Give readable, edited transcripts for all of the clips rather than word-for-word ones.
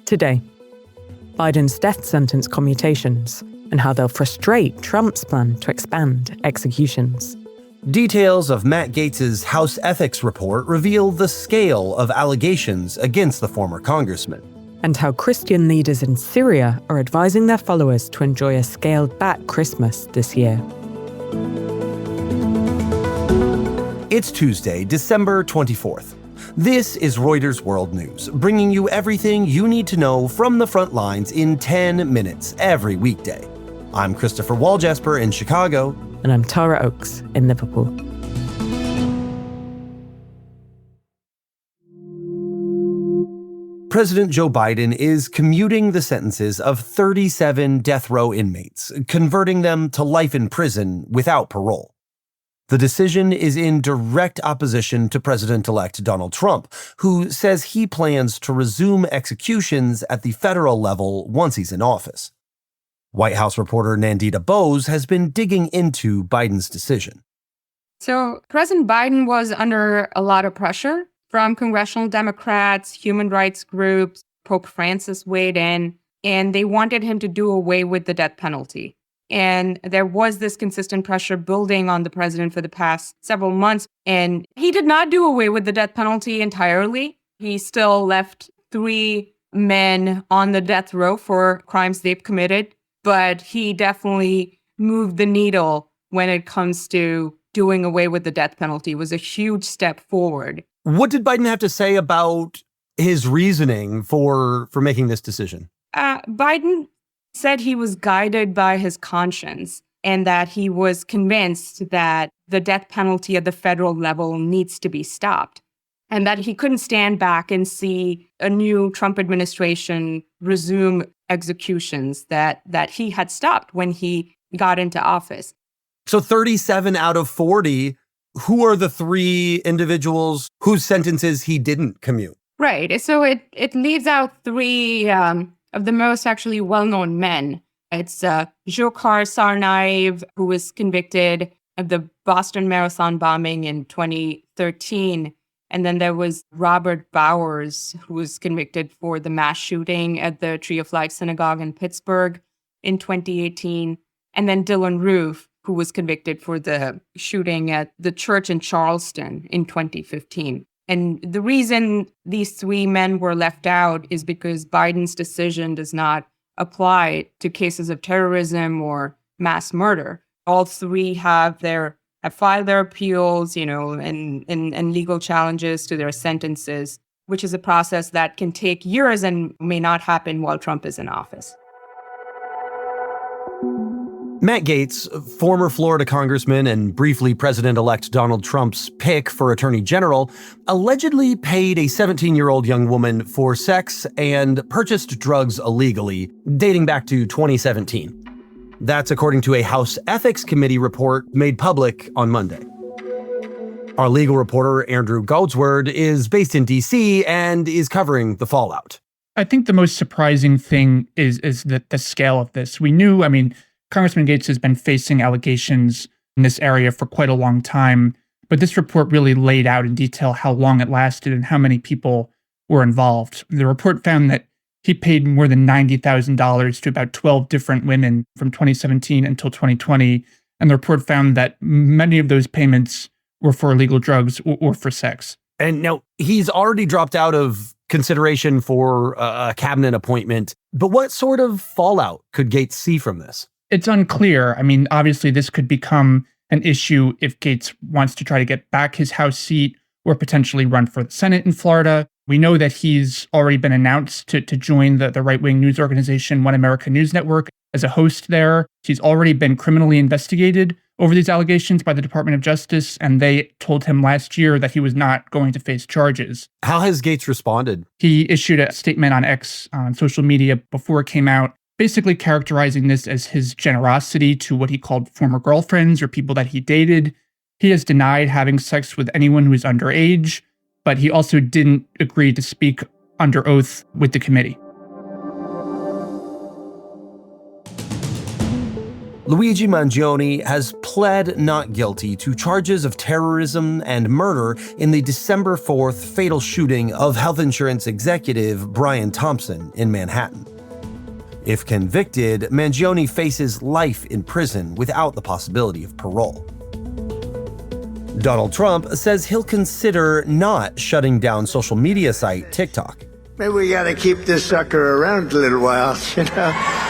Today, Biden's death sentence commutations and how they'll frustrate Trump's plan to expand executions. Details of Matt Gaetz's House Ethics report reveal the scale of allegations against the former congressman. And how Christian leaders in Syria are advising their followers to enjoy a scaled-back Christmas this year. It's Tuesday, December 24th. This is Reuters World News, bringing you everything you need to know from the front lines in 10 minutes every weekday. I'm Christopher Waljesper in Chicago. And I'm Tara Oakes in Liverpool. President Joe Biden is commuting the sentences of 37 death row inmates, converting them to life in prison without parole. The decision is in direct opposition to President-elect Donald Trump, who says he plans to resume executions at the federal level once he's in office. White House reporter Nandita Bose has been digging into Biden's decision. So President Biden was under a lot of pressure from congressional Democrats, human rights groups. Pope Francis weighed in, and they wanted him to do away with the death penalty. And there was this consistent pressure building on the president for the past several months. And he did not do away with the death penalty entirely. He still left 3 men on the death row for crimes they've committed. But he definitely moved the needle when it comes to doing away with the death penalty. It was a huge step forward. What did Biden have to say about his reasoning for making this decision? Biden said he was guided by his conscience and that he was convinced that the death penalty at the federal level needs to be stopped and that he couldn't stand back and see a new Trump administration resume executions that he had stopped when he got into office. So 37 out of 40, who are the 3 individuals whose sentences he didn't commute? Right. So it leaves out 3 of the most actually well-known men. It's Dzhokhar Tsarnaev, who was convicted of the Boston Marathon bombing in 2013. And then there was Robert Bowers, who was convicted for the mass shooting at the Tree of Life Synagogue in Pittsburgh in 2018. And then Dylan Roof, who was convicted for the shooting at the church in Charleston in 2015. And the reason these 3 men were left out is because Biden's decision does not apply to cases of terrorism or mass murder. All 3 have filed their appeals, and legal challenges to their sentences, which is a process that can take years and may not happen while Trump is in office. Matt Gaetz, former Florida Congressman and briefly President-elect Donald Trump's pick for Attorney General, allegedly paid a 17-year-old young woman for sex and purchased drugs illegally, dating back to 2017. That's according to a House Ethics Committee report made public on Monday. Our legal reporter, Andrew Goldsworth, is based in D.C. and is covering the fallout. I think the most surprising thing is the scale of this. We knew, Congressman Gaetz has been facing allegations in this area for quite a long time, but this report really laid out in detail how long it lasted and how many people were involved. The report found that he paid more than $90,000 to about 12 different women from 2017 until 2020, and the report found that many of those payments were for illegal drugs or for sex. And now he's already dropped out of consideration for a cabinet appointment, but what sort of fallout could Gaetz see from this? It's unclear. Obviously, this could become an issue if Gaetz wants to try to get back his House seat or potentially run for the Senate in Florida. We know that he's already been announced to join the right-wing news organization One America News Network as a host there. He's already been criminally investigated over these allegations by the Department of Justice, and they told him last year that he was not going to face charges. How has Gaetz responded? He issued a statement on X, on social media, before it came out, basically characterizing this as his generosity to what he called former girlfriends or people that he dated. He has denied having sex with anyone who is underage, but he also didn't agree to speak under oath with the committee. Luigi Mangione has pled not guilty to charges of terrorism and murder in the December 4th fatal shooting of health insurance executive Brian Thompson in Manhattan. If convicted, Mangione faces life in prison without the possibility of parole. Donald Trump says he'll consider not shutting down social media site TikTok. Maybe we gotta keep this sucker around a little while, you know?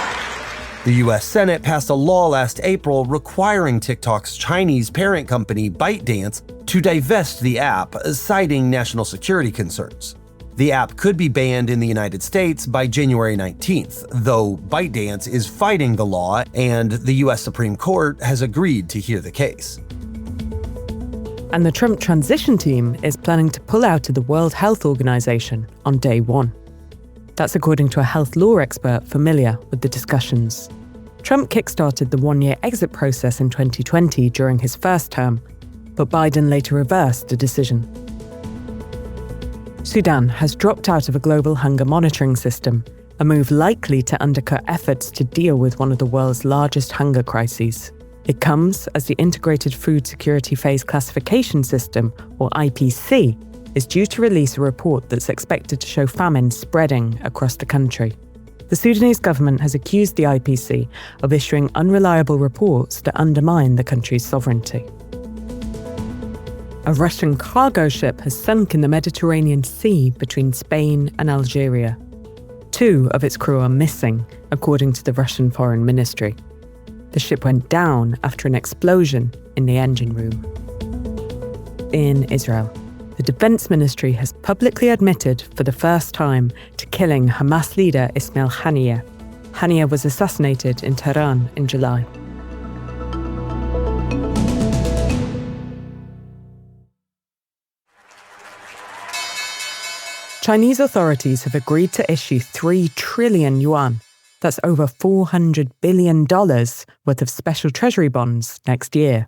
The U.S. Senate passed a law last April requiring TikTok's Chinese parent company ByteDance to divest the app, citing national security concerns. The app could be banned in the United States by January 19th, though ByteDance is fighting the law and the U.S. Supreme Court has agreed to hear the case. And the Trump transition team is planning to pull out of the World Health Organization on day one. That's according to a health law expert familiar with the discussions. Trump kickstarted the one-year exit process in 2020 during his first term, but Biden later reversed the decision. Sudan has dropped out of a global hunger monitoring system, a move likely to undercut efforts to deal with one of the world's largest hunger crises. It comes as the Integrated Food Security Phase Classification System, or IPC, is due to release a report that's expected to show famine spreading across the country. The Sudanese government has accused the IPC of issuing unreliable reports that undermine the country's sovereignty. A Russian cargo ship has sunk in the Mediterranean Sea between Spain and Algeria. 2 of its crew are missing, according to the Russian Foreign Ministry. The ship went down after an explosion in the engine room. In Israel, the Defense Ministry has publicly admitted for the first time to killing Hamas leader Ismail Haniyeh. Haniyeh was assassinated in Tehran in July. Chinese authorities have agreed to issue 3 trillion yuan, that's over $400 billion worth of special treasury bonds next year.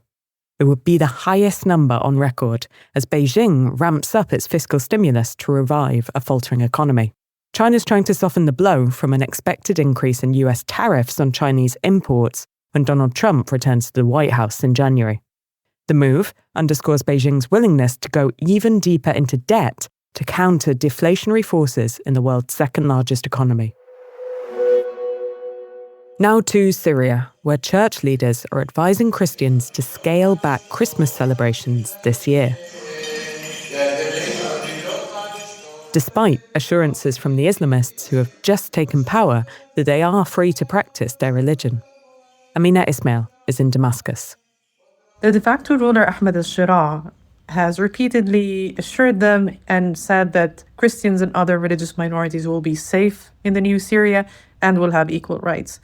It would be the highest number on record as Beijing ramps up its fiscal stimulus to revive a faltering economy. China's trying to soften the blow from an expected increase in US tariffs on Chinese imports when Donald Trump returns to the White House in January. The move underscores Beijing's willingness to go even deeper into debt to counter deflationary forces in the world's second-largest economy. Now to Syria, where church leaders are advising Christians to scale back Christmas celebrations this year. Despite assurances from the Islamists who have just taken power that they are free to practice their religion. Amina Ismail is in Damascus. The de facto ruler Ahmed al-Shira has repeatedly assured them and said that Christians and other religious minorities will be safe in the new Syria and will have equal rights.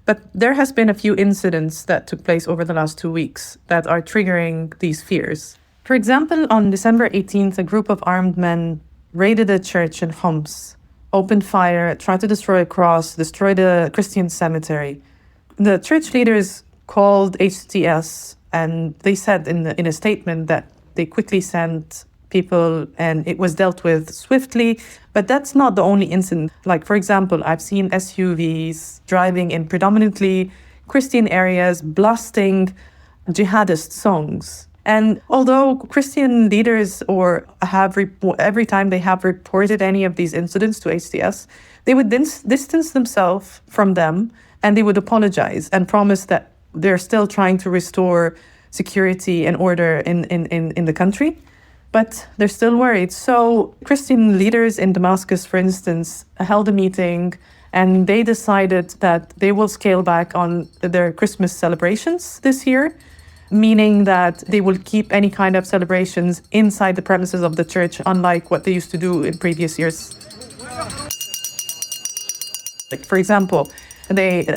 But there has been a few incidents that took place over the last 2 weeks that are triggering these fears. For example, on December 18th, a group of armed men raided a church in Homs, opened fire, tried to destroy a cross, destroyed a Christian cemetery. The church leaders called HTS, and they said in a statement that they quickly sent people and it was dealt with swiftly. But that's not the only incident. Like, for example, I've seen SUVs driving in predominantly Christian areas, blasting jihadist songs. And although Christian leaders every time they have reported any of these incidents to HTS, they would distance themselves from them and they would apologize and promise that they're still trying to restore security and order in the country. But they're still worried. So Christian leaders in Damascus, for instance, held a meeting and they decided that they will scale back on their Christmas celebrations this year, meaning that they will keep any kind of celebrations inside the premises of the church, unlike what they used to do in previous years. Like, for example,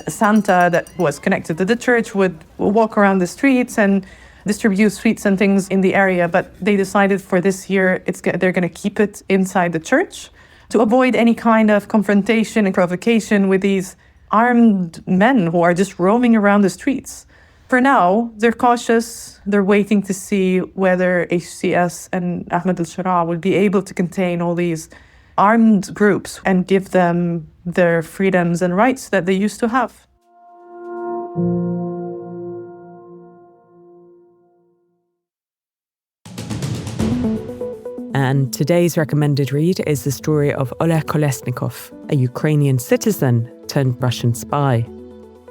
Santa that was connected to the church would walk around the streets and distribute sweets and things in the area, but they decided for this year they're going to keep it inside the church to avoid any kind of confrontation and provocation with these armed men who are just roaming around the streets. For now, they're cautious. They're waiting to see whether HCS and Ahmed al-Shara will be able to contain all these armed groups and give them their freedoms and rights that they used to have. And today's recommended read is the story of Oleg Kolesnikov, a Ukrainian citizen turned Russian spy.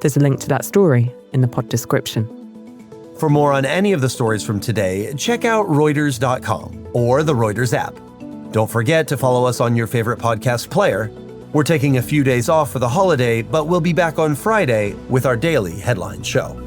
There's a link to that story in the pod description. For more on any of the stories from today, check out Reuters.com or the Reuters app. Don't forget to follow us on your favorite podcast player. We're taking a few days off for the holiday, but we'll be back on Friday with our daily headline show.